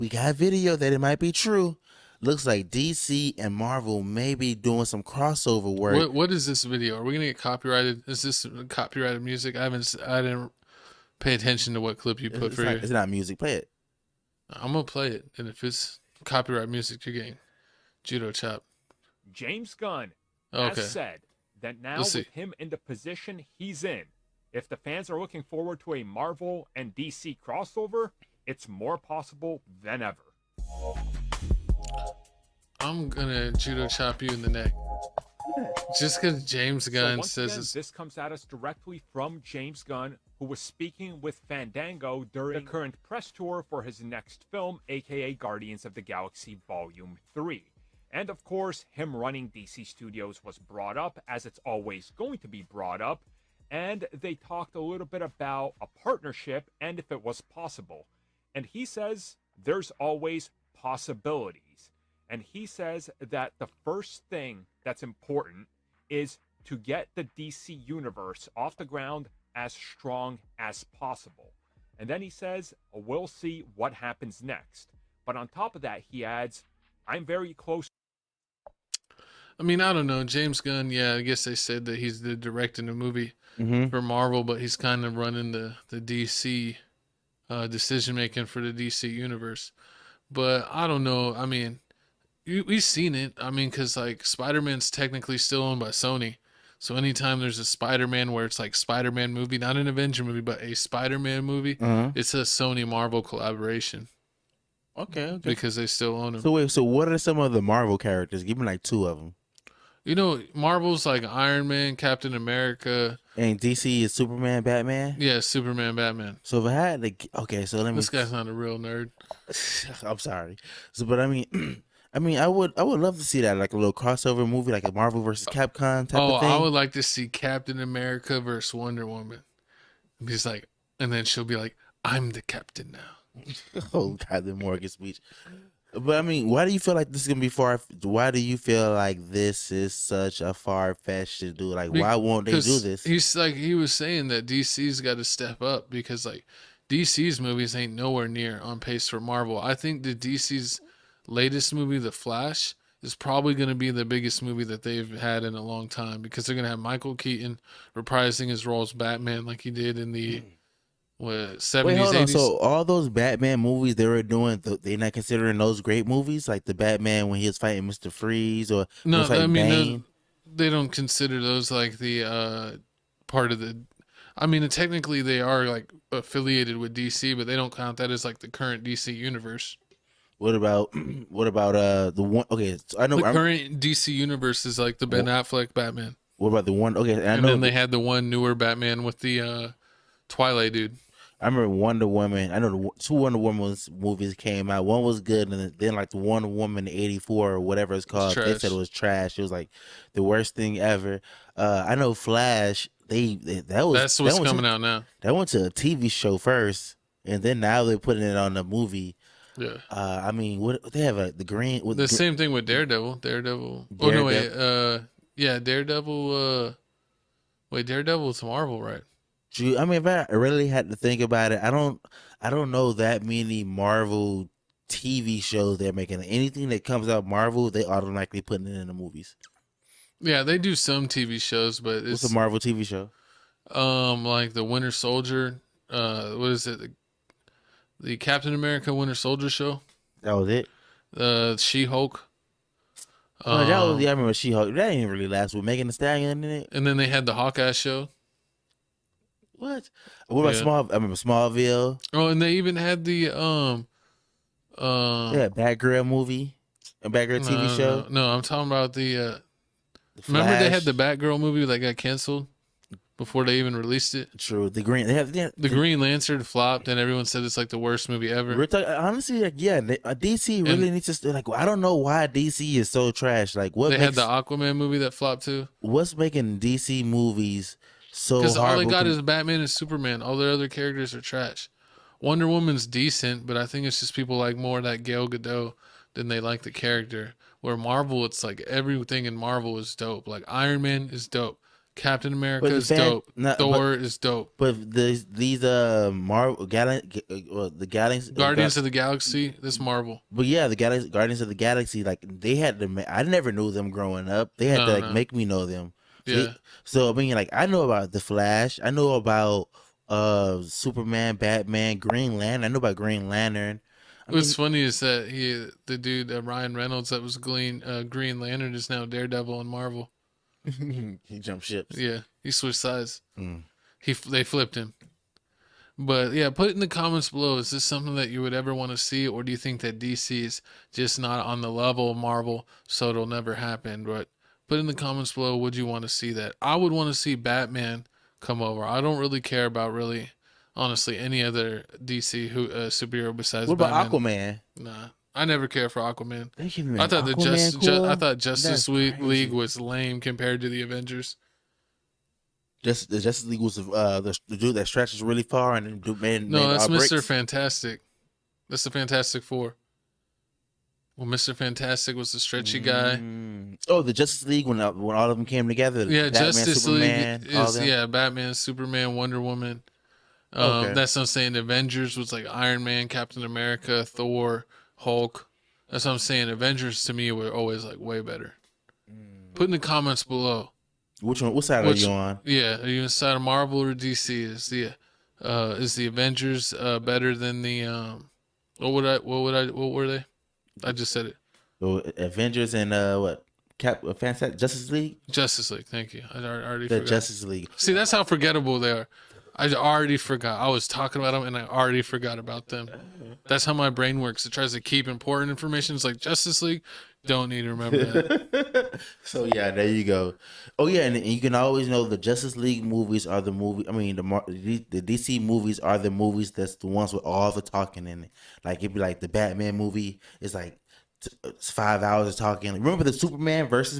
We got video that it might be true. Looks like DC and Marvel may be doing some crossover work. What is this video? Are we gonna get copyrighted? Is this copyrighted music? I didn't pay attention to what clip you put for you. It's not music. Play it. I'm gonna play it, and if it's copyright music, you're getting judo chop. James Gunn Okay. has said that now Let's see. with him in the position he's in, if the fans are looking forward to a Marvel and DC crossover, it's more possible than ever. I'm gonna judo chop you in the neck. Just because James Gunn once says again, it's... this comes at us directly from James Gunn, who was speaking with Fandango during the current press tour for his next film, aka Guardians of the Galaxy Volume 3. And of course, him running DC Studios was brought up, as it's always going to be brought up, and they talked a little bit about a partnership and if it was possible. And he says there's always possibilities. And he says that the first thing that's important is to get the DC universe off the ground as strong as possible. And then he says, we'll see what happens next. But on top of that, he adds, I'm very close. I mean, I don't know. James Gunn, yeah, I guess they said that he's the directing the movie for Marvel, but he's kind of running the DC decision making for the DC universe. But I don't know. I mean, we've seen it. I mean, because like Spider-Man's technically still owned by Sony. So anytime there's a Spider-Man where it's like Spider-Man movie, not an Avenger movie, but a Spider-Man movie, it's a Sony Marvel collaboration. Okay. Because they still own them. So wait, so what are some of the Marvel characters? Give me like 2 of them. You know, Marvel's like Iron Man, Captain America. And DC is Superman, Batman? Yeah, Superman, Batman. So if I had to, okay, so let me. This guy's not a real nerd. I'm sorry. So, but I mean, I would love to see that, like a little crossover movie, like a Marvel versus Capcom type of thing. I would like to see Captain America versus Wonder Woman. He's like, and then she'll be like, I'm the captain now. Oh God, the Morgan speech. But I mean, why do you feel like this is gonna be far? Why do you feel like this is such a far fetched to do? Like, why won't they do this? He's like, he was saying that DC's got to step up because like DC's movies ain't nowhere near on pace for Marvel. I think the DC's latest movie, The Flash, is probably going to be the biggest movie that they've had in a long time because they're going to have Michael Keaton reprising his role as Batman like he did in the 70s, Wait, hold on. 80s. So all those Batman movies they were doing, they're not considering those great movies, like the Batman when he was fighting Mr. Freeze or No, I mean Bane? they don't consider those like the part of the. I mean, technically they are like affiliated with DC, but they don't count that as like the current DC universe. What about the one? Okay, so I know The current DC universe is like the Ben Affleck Batman. What about the one? Okay, And then they had the one newer Batman with the Twilight dude. I remember Wonder Woman. I know the 2 Wonder Woman movies came out. One was good, and then like the Wonder Woman '84 or whatever it's called, they said it was trash. It was like the worst thing ever. I know Flash. That's what's coming out now. That went to a TV show first, and then now they're putting it on the movie. Yeah. I mean, what they have the green. The same thing with Daredevil. Daredevil. Oh no, wait. Yeah, Daredevil. Wait, Daredevil's Marvel, right? I mean, if I really had to think about it, I don't know that many Marvel TV shows they're making. Anything that comes out Marvel, they automatically putting it in the movies. Yeah, they do some TV shows, but it's What's a Marvel TV show? Like the Winter Soldier. What is it? The Captain America Winter Soldier show. That was it. She-Hulk. That was, I remember She-Hulk. That didn't really last with Megan Thee Stallion in it. And then they had the Hawkeye show. What about I remember Smallville. Oh, and they even had the Batgirl movie, a Batgirl TV show. No, I'm talking about the remember they had the Batgirl movie that got canceled before they even released it. True. The Green Lantern flopped, and everyone said it's like the worst movie ever. Honestly, like DC really needs to like. I don't know why DC is so trash. Like what? They had the Aquaman movie that flopped too. What's making DC movies so hard? Because all they got is Batman and Superman. All their other characters are trash. Wonder Woman's decent, but I think it's just people like more that Gal Gadot than they like the character. Where Marvel, it's like everything in Marvel is dope. Like Iron Man is dope. Captain America is dope. Thor is dope. But these Marvel the Guardians of the Galaxy, this Marvel. But yeah, the Guardians of the Galaxy, like they had to. I never knew them growing up. They had to make me know them. So I mean, like I know about the Flash. I know about Superman, Batman, Green Lantern. I know about Green Lantern. What's funny is that the dude Ryan Reynolds that was Green Lantern is now Daredevil in Marvel. He jumped ships. Yeah, he switched sides. They flipped him. But yeah, put it in the comments below. Is this something that you would ever want to see, or do you think that DC is just not on the level of Marvel, so it'll never happen? But put in the comments below, would you want to see that? I would want to see Batman come over. I don't really care about honestly, any other DC superhero besides What about Batman. Aquaman? Nah, I never cared for Aquaman. I thought I thought Justice League was lame compared to the Avengers. The Justice League was the dude that stretches really far and that's Mr. Fantastic. That's the Fantastic Four. Well, Mr. Fantastic was the stretchy guy. Oh, the Justice League when all of them came together. Yeah, Batman, Justice Superman, League is Batman, Superman, Wonder Woman. That's what I'm saying. Avengers was like Iron Man, Captain America, Thor, Hulk. That's what I'm saying. Avengers to me were always like way better. Put in the comments below. What side are you on? Yeah, are you inside of Marvel or DC? Is the Avengers better than the what were they? I just said it. Avengers and what? Fantastic Justice League? Justice League, thank you. I already forgot. The Justice League. See, that's how forgettable they are. I already forgot. I was talking about them and I already forgot about them. That's how my brain works. It tries to keep important information. It's like Justice League. Don't need to remember that. So yeah, there you go. Oh yeah, and you can always know the Justice League movies are the movie. I mean, the DC movies are the movies that's the ones with all the talking in it. Like it'd be like the Batman movie is like 5 hours of talking. Remember the Superman versus